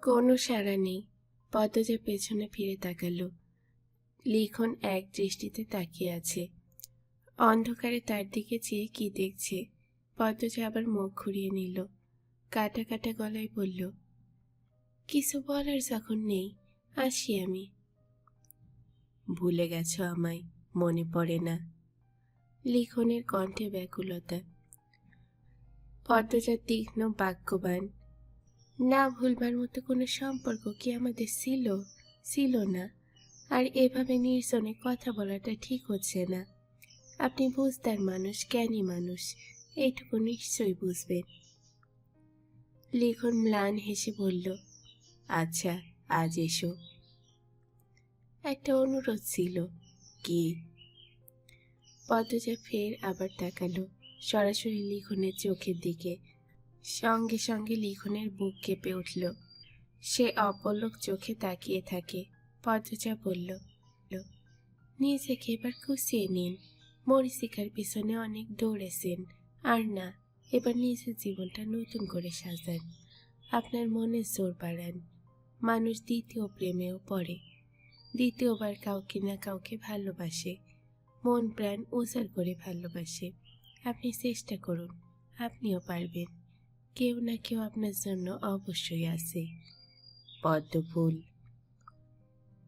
কোনো সাড়া নেই। পদ্মজা পেছনে ফিরে তাকালো। লিখন এক দৃষ্টিতে তাকিয়ে আছে। অন্ধকারে তার দিকে চেয়ে কি দেখছে। পদ্মজা আবার মুখ ঘুরিয়ে নিল। কাটা কাটা গলায় বলল, কিছু বলার যখন নেই, আসি আমি। ভুলে গেছ আমায়, মনে পড়ে না? লিখনের কণ্ঠে ব্যাকুলতা। পদ্মজার তীক্ষ্ণ বাক্যবান, না ভুলবার মতো কোনো সম্পর্ক কি আমাদের ছিল না। আর এভাবে নির্জনে কথা বলাটা ঠিক হচ্ছে না। আপনি বুঝদার মানুষ, জ্ঞানী মানুষ, এইটুকু নিশ্চয়ই বুঝবেন। লিখন ম্লান হেসে বলল, আচ্ছা, আজ এসো। একটা অনুরোধ ছিল। কি? পদ্মজা ফের আবার তাকালো সরাসরি লিখনের চোখের দিকে। সঙ্গে সঙ্গে লিখনের বুক কেঁপে উঠল। সে অপলক চোখে তাকিয়ে থাকে। পদ্মজা বলল, নিজেকে এবার কুচিয়ে নিন। মরীচিকার পিছনে অনেক দৌড়েছেন, আর না, এবার নিজের জীবনটা নতুন করে সাজান। আপনার মনে জোর বাড়ান। মানুষ দ্বিতীয় প্রেমেও পড়ে, দ্বিতীয়বার কাউকে না কাউকে ভালোবাসে, মন প্রাণ উজাড় করে ভালোবাসে। আপনি চেষ্টা করুন, আপনিও পারবেন। কেউ না কেউ আপনার জন্য অবশ্যই আছে। পদ্মফুল।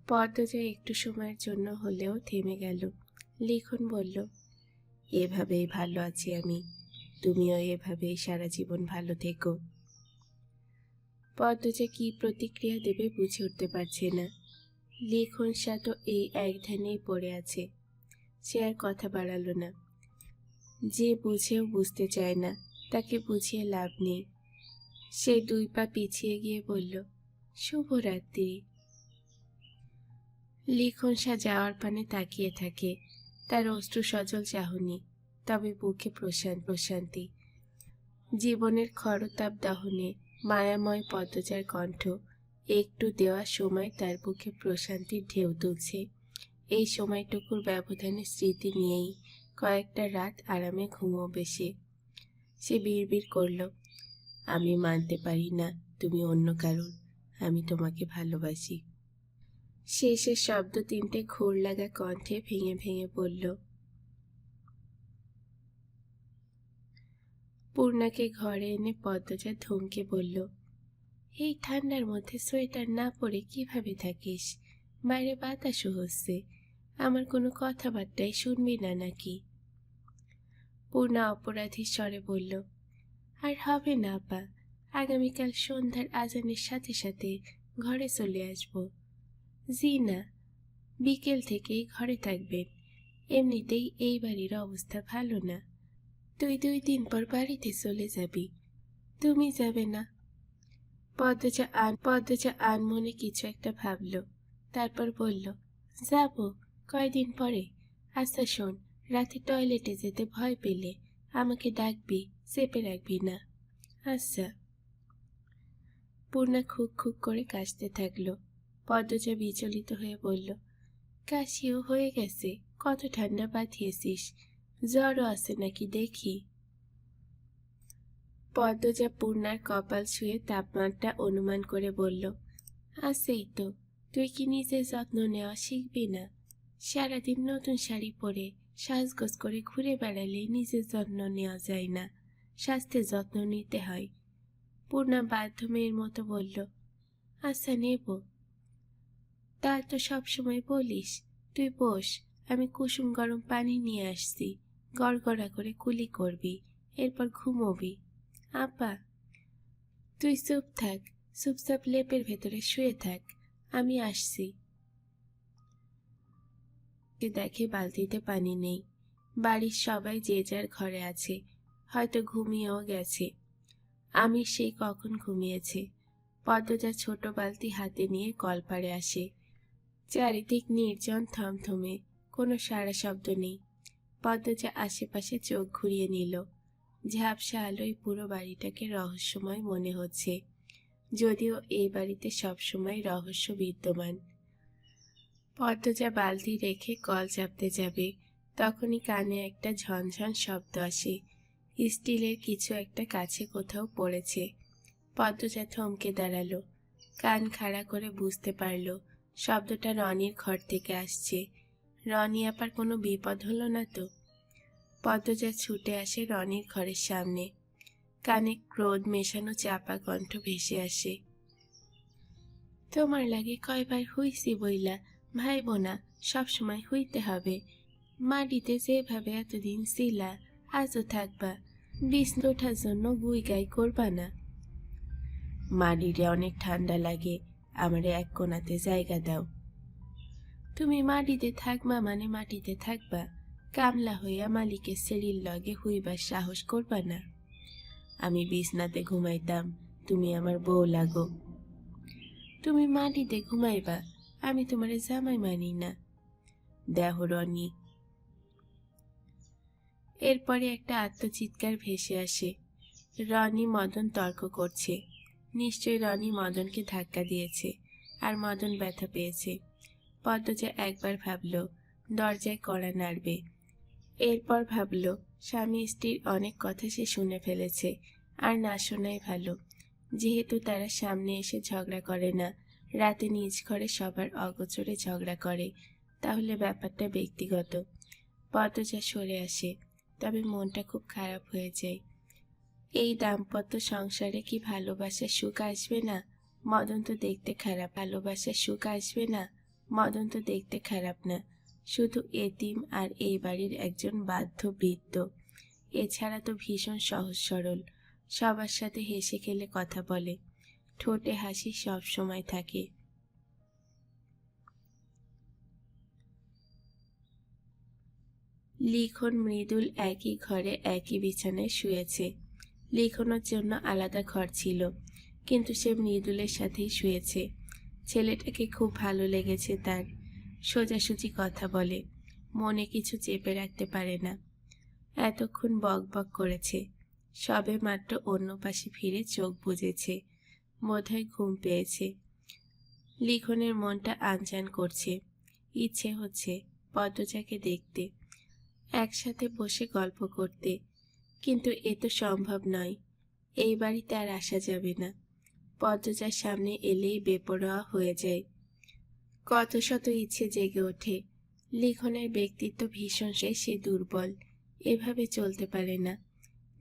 পদ্মজা একটু সময়ের জন্য হলেও থেমে গেল। লিখন বলল, এভাবেই ভালো আছি আমি, তুমিও এভাবেই সারা জীবন ভালো থেকো। পদ্মজা কি প্রতিক্রিয়া দেবে বুঝে উঠতে পারছে না। লিখন সাথে এই এক ধ্যানেই পড়ে আছে। সে আর কথা বাড়ালো না। যে বুঝেও বুঝতে চায় না, তাকে বুঝিয়ে লাভ নেই। সে 2 পা পিছিয়ে গিয়ে বলল, শুভরাত্রি। লিখন শাহ যাওয়ার পানে তাকিয়ে থাকে। তার অশ্রু সজল চাহনি, তবে বুকে প্রশান্তি। জীবনের খরতাপ দহনে মায়াময় পদ্মজার কণ্ঠ একটু দেওয়া সময় তার বুকে প্রশান্তির ঢেউ তুলছে। এই সময়টুকুর ব্যবধানে স্মৃতি নিয়েই কয়েকটা রাত আরামে ঘুমোবে সে বিড়বিড় করল, আমি মানতে পারি না তুমি অন্য কারণ, আমি তোমাকে ভালোবাসি। শেষের শব্দ 3টে ঘোর লাগা কণ্ঠে ভেঙে ভেঙে বলল। পূর্ণাকে ঘরে এনে পদ্মজা ধমকে বলল, এই ঠান্ডার মধ্যে সোয়েটার না পরে কিভাবে থাকিস? বাইরে বাতাসও হচ্ছে, আমার কোনো কথাবার্তাই শুনবি না নাকি? পূর্ণা অপরাধীর স্বরে বলল, আর হবে না আপা, আগামীকাল সন্ধ্যার আজানের সাথে সাথে ঘরে চলে আসব। জি না, বিকেল থেকেই ঘরে থাকবেন। এমনিতেই এই বাড়ির অবস্থা ভালো না। তুই 2 দিন পর বাড়িতে চলে যাবি। তুমি যাবে না? পদ্মজা আনমনে কিছু একটা ভাবল, তারপর বলল, যাব, কয়দিন পরে। আচ্ছা শোন, রাতে টয়লেটে যেতে ভয় পেলে আমাকে ডাকবি, চেপে রাখবি না। আচ্ছা। পূর্ণা খুক খুক করে কাশতে থাকলো। পদ্মজা বিচলিত হয়ে বলল, কাশিও হয়ে গেছে? কত ঠান্ডা বাঁধিয়েছিস, জ্বরও আছে নাকি দেখি? পদ্মজা পূর্ণার কপাল ছুঁয়ে তাপমাত্রা অনুমান করে বলল, আছেই তো। তুই কি নিজের যত্ন নেওয়া শিখবি না? সারাদিন নতুন শাড়ি পরে সাজগোজ করে ঘুরে বেড়ালে নিজের যত্ন নেওয়া যায় না, স্বাস্থ্যের যত্ন নিতে হয়। পূর্ণা বাধ্য মেয়ের মতো বলল, আচ্ছা নেব। তা তো সবসময় বলিস। তুই বস, আমি কুসুম গরম পানি নিয়ে আসছি, গড়গড়া করে কুলি করবি, এরপর ঘুমোবি। আপা, তুই চুপ থাক, চুপচাপ লেপের ভেতরে শুয়ে থাক, আমি আসছি। দেখে বালতিতে পানি নেই। বাড়ির সবাই যে যার ঘরে আছে, হয়তো ঘুমিয়েও গেছে। আমি সেই কখন ঘুমিয়েছে। পদ্মজা ছোট বালতি হাতে নিয়ে কলপাড়ে আসে। চারিদিক নির্জন, থমথমে, কোনো সাড়া শব্দ নেই। পদ্মজা আশেপাশে চোখ ঘুরিয়ে নিল। ঝাপসা আলোয় পুরো বাড়িটাকে রহস্যময় মনে হচ্ছে, যদিও এই বাড়িতে সবসময় রহস্য বিদ্যমান। পদ্মজা বালতি রেখে কল চাপতে যাবে, তখনই কানে একটা ঝনঝন শব্দ আসে। স্টিলের কিছু একটা কাছে কোথাও পড়েছে। পদ্মজা থমকে দাঁড়ালো। কান খাড়া করে বুঝতে পারল শব্দটা রনির ঘর থেকে আসছে। রনি আবার কোনো বিপদ হলো না তো? পদ্মজা ছুটে আসে রনির ঘরের সামনে। কানে ক্রোধ মেশানো চাপা কণ্ঠ ভেসে আসে। তোমার লাগে কয়বার হইছি বইলা, ভাই বোনা সবসময় হইতে হবে। মাটিতে যেভাবে এতদিন ছিলা আজও থাকবা, বিছনা ওঠার জন্য গুই গাই করবা না। মাটিতে অনেক ঠান্ডা লাগে, আমারে এক কোণাতে জায়গা দাও। তুমি মাটিতে থাকবা মানে মাটিতে থাকবা, কামলা হইয়া মালিকের শরীর লগে হইবার সাহস করবা না। আমি বিছনাতে ঘুমাইতাম, তুমি আমার বউ লাগো। তুমি মাটিতে ঘুমাইবা, আমি তোমারে জামাই মানি না। দেহ রনি। এরপরে একটা আত্মচিৎকার ভেসে আসে। রনি মদন তর্ক করছে। নিশ্চয় রনি মদনকে ধাক্কা দিয়েছে আর মদন ব্যথা পেয়েছে। পদ্মজা একবার ভাবল দরজায় কড়া নাড়বে। এরপর ভাবল স্বামী স্ত্রীর অনেক কথা সে শুনে ফেলেছে, আর না শোনাই ভালো। যেহেতু তারা সামনে এসে ঝগড়া করে না, রাতে নিজ ঘরে সবার অগোচরে ঝগড়া করে, তাহলে ব্যাপারটা ব্যক্তিগত। পদ্মজা সরে আসে, তবে মনটা খুব খারাপ হয়ে যায়। এই দাম্পত্য সংসারে কি ভালোবাসার সুখ আসবে না? মদন তো দেখতে খারাপ। ভালোবাসার সুখ আসবে না? মদন তো দেখতে খারাপ না, শুধু এতিম আর এই বাড়ির একজন বাধ্য বৃদ্ধ। এছাড়া তো ভীষণ সহজ সরল, সবার সাথে হেসে খেলে কথা বলে, ঠোঁটে হাসি সব সময় থাকে। লিখন মৃদুল একই ঘরে একই বিছানায় শুয়েছে। লিখনের জন্য আলাদা ঘর ছিল, কিন্তু সে মৃদুলের সাথেই শুয়েছে। ছেলেটাকে খুব ভালো লেগেছে তার। সোজাসুজি কথা বলে, মনে কিছু চেপে রাখতে পারে না। এতক্ষণ বক বক করেছে, সবে মাত্র অন্য পাশে ফিরে চোখ বুজেছে, বোধহয় ঘুম পেয়েছে। লিখনের মনটা আনচান করছে, ইচ্ছে হচ্ছে পদ্মজাকে দেখতে, একসাথে বসে গল্প করতে, কিন্তু এ তো সম্ভব নয়। এই বাড়িতে আর আসা যাবে না। পদ্মজার সামনে এলেই বেপরোয়া হয়ে যায়। কত শত ইচ্ছে জেগে ওঠে। লিখনের ব্যক্তিত্ব ভীষণ, সে দুর্বল, এভাবে চলতে পারে না।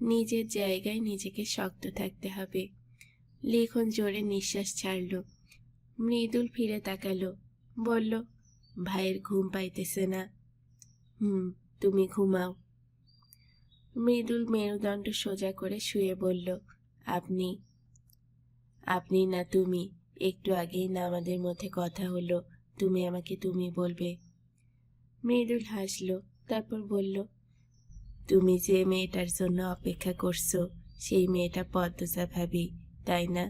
নিজের জায়গায় নিজেকে শক্ত থাকতে হবে। লিখন জোরে নিঃশ্বাস ছাড়ল। মৃদুল ফিরে তাকালো, বলল, ভাইয়ের ঘুম পাইতেছে না? তুমি ঘুমাও। মৃদুল মেরুদণ্ড সোজা করে শুয়ে বলল, আপনি? আপনি না তুমি। একটু আগেই না আমাদের মধ্যে কথা হলো, তুমি আমাকে তুমি বলবে। মৃদুল হাসল, তারপর বলল, তুমি যে মেয়েটার জন্য অপেক্ষা করছো সেই মেয়েটা পদ্মজা ভাবি, তাই না?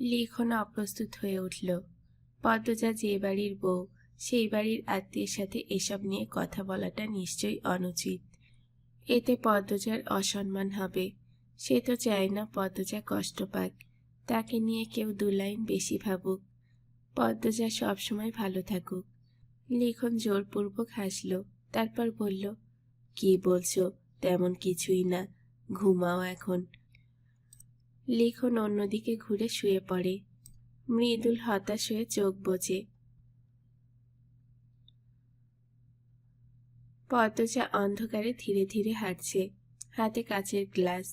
লিখন অপ্রস্তুত হয়ে উঠল। পদ্মজা যে বাড়ির বউ, সেই বাড়ির আত্মীয়ের সাথে এসব নিয়ে কথা বলাটা নিশ্চয়ই অনুচিত। এতে পদ্মজার অসম্মান হবে। সে তো চায় না পদ্মজা কষ্ট পাক, তাকে নিয়ে কেউ দু লাইন বেশি ভাবুক। পদ্মজা সবসময় ভালো থাকুক। লিখন জোরপূর্বক হাসল, তারপর বলল, কি বলছো? তেমন কিছুই না, ঘুমাও এখন। লিখন অন্যদিকে ঘুরে শুয়ে পড়ে। মৃদুল হতাশ হয়ে চোখ বোঝে। পদ্মজা অন্ধকারে ধীরে ধীরে হাঁটছে, হাতে কাচের গ্লাস,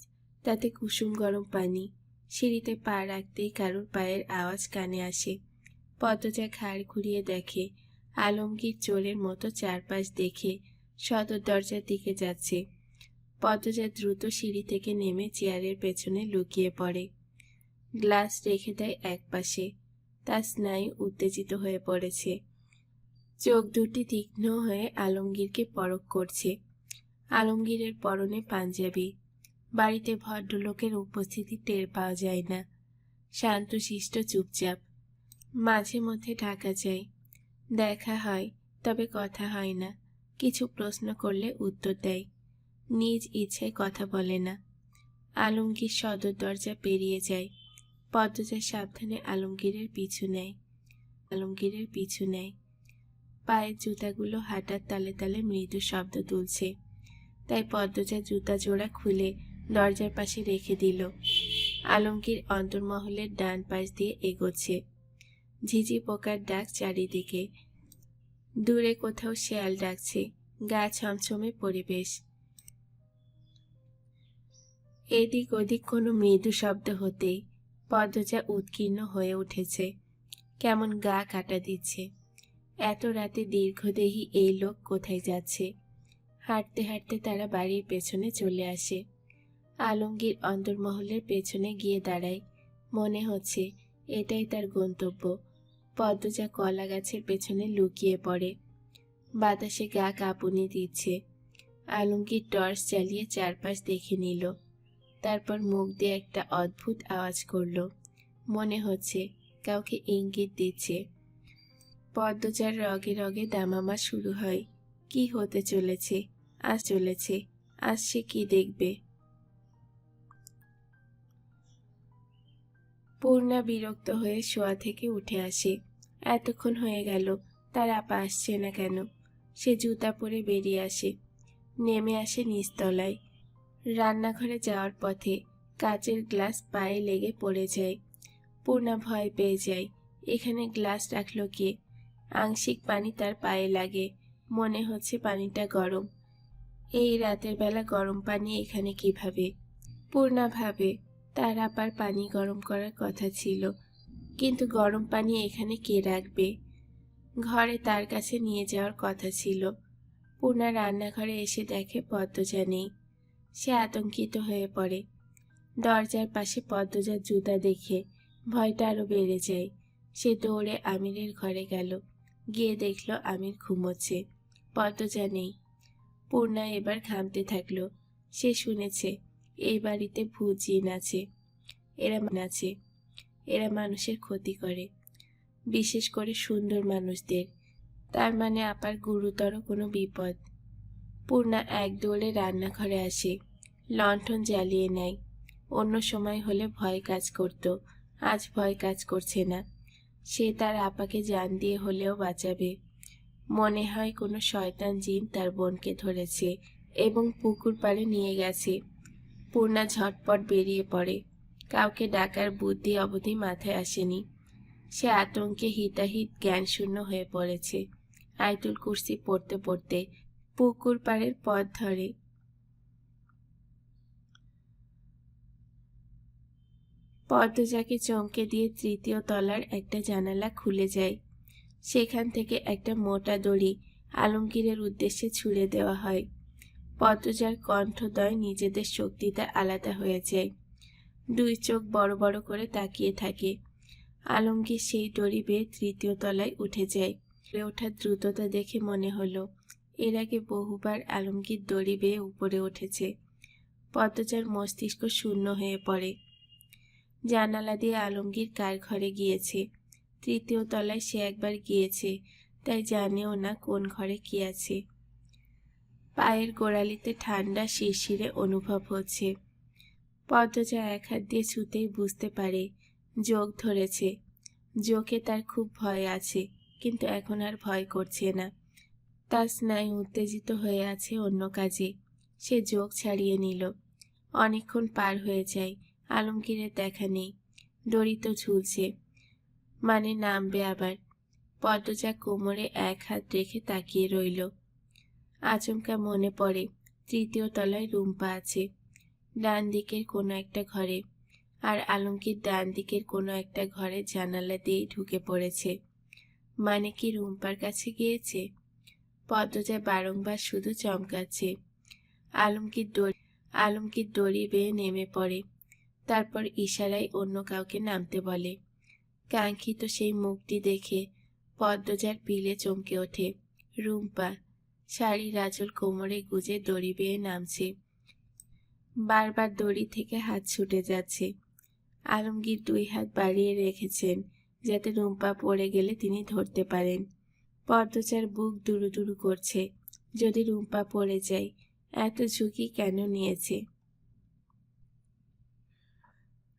তাতে কুসুম গরম পানি। সিঁড়িতে পা রাখতেই কারোর পায়ের আওয়াজ কানে আসে। পদ্মজা ঘাড় ঘুরিয়ে দেখে আলমগীর চোরের মতো চারপাশ দেখে সদর দরজার দিকে যাচ্ছে। পদ্মজা দ্রুত সিঁড়ি থেকে নেমে চেয়ারের পেছনে লুকিয়ে পড়ে। গ্লাস রেখে দেয় একপাশে। তার স্নায়ু উত্তেজিত হয়ে পড়েছে। চোখ দুটি তীক্ষ্ণ হয়ে আলমগীরকে পরখ করছে। আলমগীরের পরনে পাঞ্জাবি। বাড়িতে ভদ্রলোকের উপস্থিতি টের পাওয়া যায় না। শান্তশিষ্ট চুপচাপ। মাঝে মধ্যে ঢাকা যায়, দেখা হয়, তবে কথা হয় না। কিছু প্রশ্ন করলে উত্তর দেয়, নিজ ইচ্ছায় কথা বলে না। আলমগীর সদর দরজা পেরিয়ে যায়। পদ্মজা সাবধানে আলমগীরের পিছু নেয়। পায়ের জুতাগুলো হাঁটার তালে তালে মৃদু শব্দ তুলছে, তাই পদ্মজা জুতা জোড়া খুলে দরজার পাশে রেখে দিল। আলমগীর অন্তর্মহলের ডান পাশ দিয়ে এগোচ্ছে। ঝিঝি পোকার ডাক চারিদিকে। দূরে কোথাও শেয়াল ডাকছে। গা ছমছমে পরিবেশ। এদিক ওদিক কোনো মৃদু শব্দ হতেই পদ্মজা উৎকীর্ণ হয়ে উঠেছে। কেমন গা কাটা দিচ্ছে। এত রাতে দীর্ঘদেহী এই লোক কোথায় যাচ্ছে? হাঁটতে হাঁটতে তারা বাড়ির পেছনে চলে আসে। আলমগীর অন্দরমহলের পেছনে গিয়ে দাঁড়ায়। মনে হচ্ছে এটাই তার গন্তব্য। পদ্মজা কলা গাছের পেছনে লুকিয়ে পড়ে। বাতাসে গা কাঁপুনি দিচ্ছে। আলমগীর টর্চ চালিয়ে চারপাশ দেখে নিল। তারপর মুখ দিয়ে একটা অদ্ভুত আওয়াজ করল। মনে হচ্ছে কাউকে ইঙ্গিত দিচ্ছে। পদ্মজার রগে রগে দামামা শুরু হয়। কি হতে চলেছে? আজ সে কি দেখবে? পূর্ণা বিরক্ত হয়ে শোয়া থেকে উঠে আসে। এতক্ষণ হয়ে গেল, তার আপা আসছে না কেন? সে জুতা পরে বেরিয়ে আসে। নেমে আসে নিচতলায়। রান্নাঘরে যাওয়ার পথে কাচের গ্লাস পায়ে লেগে পড়ে যায়। পূর্ণা ভয় পেয়ে যায়। এখানে গ্লাস রাখলো কে? আংশিক পানি তার পায়ে লাগে। মনে হচ্ছে পানিটা গরম। এই রাতের বেলা গরম পানি এখানে কিভাবে? পূর্ণা ভাবে তার আপার পানি গরম করার কথা ছিল, কিন্তু গরম পানি এখানে কে রাখবে? ঘরে তার কাছে নিয়ে যাওয়ার কথা ছিল। পূর্ণা রান্নাঘরে এসে দেখে পদ্মজা নেই। সে আতঙ্কিত হয়ে পড়ে। দরজার পাশে পদ্মজার জুতা দেখে ভয়টা আরো বেড়ে যায়। সে দৌড়ে আমিরের ঘরে গেল। গিয়ে দেখল আমির ঘুমোচ্ছে। পদ্মজা নেই। পূর্ণা এবার ঘামতে থাকলো। সে শুনেছে এই বাড়িতে ভূত জিন আছে। এরা মানুষের ক্ষতি করে, বিশেষ করে সুন্দর মানুষদের। তার মানে আপার গুরুতর কোনো বিপদ। পূর্ণা এক দৌড়ে রান্নাঘরে আসে। লণ্ঠন জ্বালিয়ে নেয়। অন্য সময় হলে ভয় কাজ করত, আজ ভয় কাজ করছে না। সে তার আপাকে জান দিয়ে হলেও বাঁচাবে। মনে হয় কোনো শয়তান জিন তার বোনকে ধরেছে এবং পুকুর পাড়ে নিয়ে গেছে। পূর্ণা ঝটপট বেরিয়ে পড়ে। কাউকে ডাকার বুদ্ধি অবধি মাথায় আসেনি। সে আতঙ্কে হিতাহিত জ্ঞানশূন্য হয়ে পড়েছে। আয়াতুল কুরসি পড়তে পড়তে পুকুর পাড়ের পথ ধরে। পদ্মজাকে চমকে দিয়ে তৃতীয় তলার একটা জানালা খুলে যায়। সেখান থেকে একটা মোটা দড়ি আলমগীরের উদ্দেশ্যে ছুড়ে দেওয়া হয়। পদ্মজার কণ্ঠদ্বয় নিজেদের শক্তিতে আলাদা হয়ে যায়। দুই চোখ বড় বড় করে তাকিয়ে থাকে। আলমগীর সেই দড়ি বেয়ে তৃতীয় তলায় উঠে যায়। ওঠার দ্রুততা দেখে মনে হলো এর আগে বহুবার আলমগীর দড়ি বেয়ে উপরে উঠেছে। পদ্মজার মস্তিষ্ক শূন্য হয়ে পড়ে। জানালা দিয়ে আলমগীর কার ঘরে গিয়েছে? তৃতীয় তলায় সে একবার গিয়েছে, তাই জানেও না কোন ঘরে কি আছে। পায়ের গোড়ালিতে ঠান্ডা শিরশিরে অনুভব হচ্ছে। পদ্মজা এক হাত দিয়ে ছুতেই বুঝতে পারে যোগ ধরেছে। যোগে তার খুব ভয় আছে, কিন্তু এখন আর ভয় করছে না। তার স্নায়ু উত্তেজিত হয়ে আছে অন্য কাজে। সে যোগ ছাড়িয়ে নিল। অনেকক্ষণ পার হয়ে যায়। আলমগীরের দেখা নেই। দড়ি তো ঝুলছে, মানে নামবে আবার। পদ্মজা কোমরে এক হাত রেখে তাকিয়ে রইল। আচমকা মনে পড়ে তৃতীয় তলায় রুম্পা আছে, ডান দিকের কোনো একটা ঘরে। আর আলমগীর ডান দিকের কোনো একটা ঘরে জানালা দিয়েই ঢুকে পড়েছে। মানে কি রুম্পার কাছে গিয়েছে? পদ্মজা বারংবার শুধু চমকাচ্ছে। আলমগীর দড়ি বেয়ে নেমে পড়ে। তারপর ইশারায় অন্য কাউকে নামতে বলে। কাঙ্ক্ষিত সেই মুখটি দেখে পদ্মজার পিলে চমকে ওঠে। রুম্পা শাড়ির আঁচল কোমরে গুজে দড়ি বেয়ে নামছে। বারবার দড়ি থেকে হাত ছুটে যাচ্ছে। আলমগীর দুই হাত বাড়িয়ে রেখেছেন যাতে রুম্পা পড়ে গেলে তিনি ধরতে পারেন। পদ্মজার বুক দুরু করছে। যদি রুম্পা পড়ে যায়, এত ঝুঁকি কেন নিয়েছে?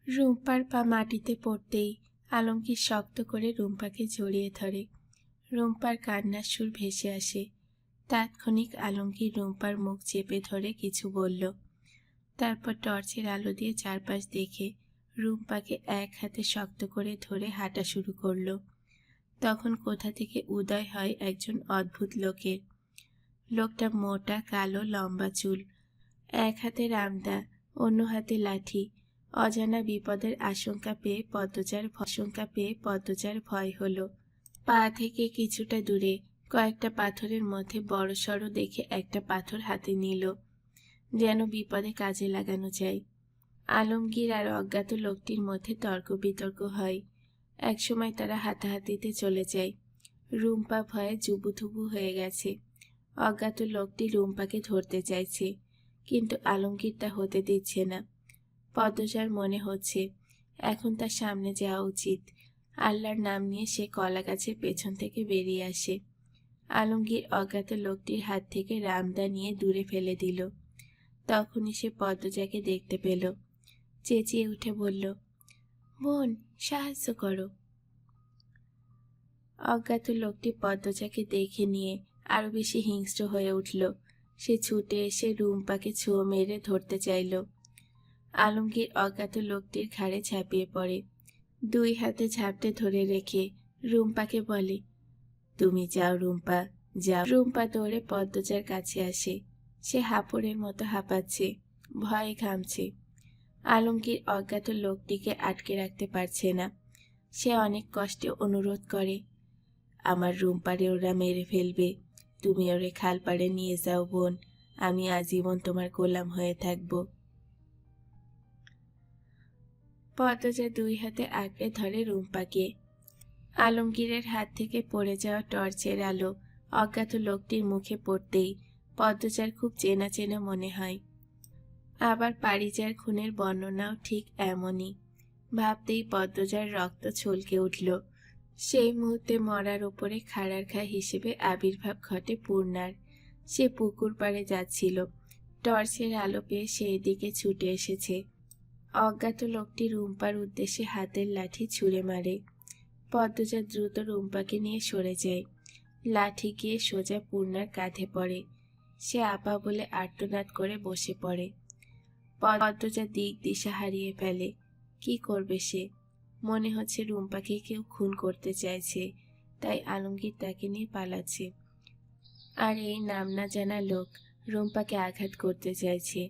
রুম্পার পা মাটিতে পড়তেই আলমগীর শক্ত করে রুম্পাকে জড়িয়ে ধরে। রুম্পার কান্নার সুর ভেসে আসে। তাৎক্ষণিক আলমগীর রুম্পার মুখ চেপে ধরে কিছু বলল। তারপর টর্চের আলো দিয়ে চারপাশ দেখে রুম্পাকে এক হাতে শক্ত করে ধরে হাঁটা শুরু করলো। তখন কোথা থেকে উদয় হয় একজন অদ্ভুত লোকের। লোকটা মোটা, কালো, লম্বা চুল, এক হাতে রামদা, অন্য হাতে লাঠি। অজানা বিপদের আশঙ্কা পেয়ে পদ্মজার ভয় হলো। পা থেকে কিছুটা দূরে কয়েকটা পাথরের মধ্যে বড়সড় দেখে একটা পাথর হাতে নিল, যেন বিপদে কাজে লাগানো যায়। আলমগীর আর অজ্ঞাত লোকটির মধ্যে তর্ক বিতর্ক হয়। একসময় তারা হাতাহাতিতে চলে যায়। রুম্পা ভয়ে জুবুথুবু হয়ে গেছে। অজ্ঞাত লোকটি রুম্পাকে ধরতে চাইছে, কিন্তু আলমগীর তা হতে দিচ্ছে না। পদ্মজার মনে হচ্ছে এখন তার সামনে যাওয়া উচিত। আল্লাহর নাম নিয়ে সে কলা গাছের পেছন থেকে বেরিয়ে আসে। আলমগীর অজ্ঞাত লোকটির হাত থেকে রামদা নিয়ে দূরে ফেলে দিল। তখনই সে পদ্মজাকে দেখতে পেল। চেঁচিয়ে উঠে বলল, বোন, সাহায্য করো। অজ্ঞাত লোকটি পদ্মজাকে দেখে নিয়ে আরো বেশি হিংস্র হয়ে উঠল। সে ছুটে এসে রুম্পাকে ছোঁ মেরে ধরতে চাইল। আলমগীর অজ্ঞাত লোকটির ঘাড়ে ঝাঁপিয়ে পড়ে। দুই হাতে ঝাপটে ধরে রেখে রুম্পাকে বলে, তুমি যাও রুম্পা, যাও। রুম্পা দৌড়ে পদ্মজার কাছে আসে। সে হাঁপড়ের মতো হাঁপাচ্ছে, ভয়ে ঘামছে। আলমগীর অজ্ঞাত লোকটিকে আটকে রাখতে পারছে না। সে অনেক কষ্টে অনুরোধ করে, আমার রুম্পারে ওরা মেরে ফেলবে, তুমি ওরে খালপাড়ে নিয়ে যাও বোন, আমি আজীবন তোমার গোলাম হয়ে থাকব। পদ্মজা দুই হাতে আঁকড়ে ধরে রুম্পাকে। আলমগীরের হাত থেকে পড়ে যাওয়া টর্চের আলো অজ্ঞাত লোকটির মুখে পড়তেই পদ্মজার খুব চেনা চেনা মনে হয়। আবার পারিজার খুনের বর্ণনাও ঠিক এমনই। ভাবতেই পদ্মজার রক্ত ছলকে উঠল। সেই মুহূর্তে মরার ওপরে খাড়ার ঘা হিসেবে আবির্ভাব ঘটে পূর্ণার। সে পুকুর পাড়ে যাচ্ছিল। টর্চের আলো পেয়ে সেই দিকে ছুটে এসেছে। অজ্ঞাত লোকটি রুম্পার উদ্দেশ্যে হাতের লাঠি ছুঁড়ে মারে। পদ্মজা দ্রুত রুম্পাকে নিয়ে সরে যায়। লাঠি গিয়ে সোজা পূর্ণার কাঁধে পড়ে। সে আপা বলে আর্তনাদ করে বসে পড়ে। পদ্মজা দিক দিশা হারিয়ে ফেলে। কি করবে সে? মনে হচ্ছে রুম্পাকে কেউ খুন করতে চাইছে, তাই আলমগীর তাকে নিয়ে পালাচ্ছে। আর এই নাম না জানা লোক রুম্পাকে আঘাত করতে চাইছে।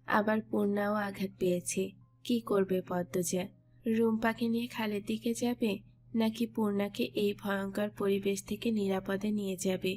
আবার পূর্ণাও আঘাত পেয়েছে। কি করবে পদ্মজা? রুম্পাকে নিয়ে খালের দিকে যাবে, নাকি পূর্ণাকে এই ভয়ঙ্কর পরিবেশ থেকে নিরাপদে নিয়ে যাবে?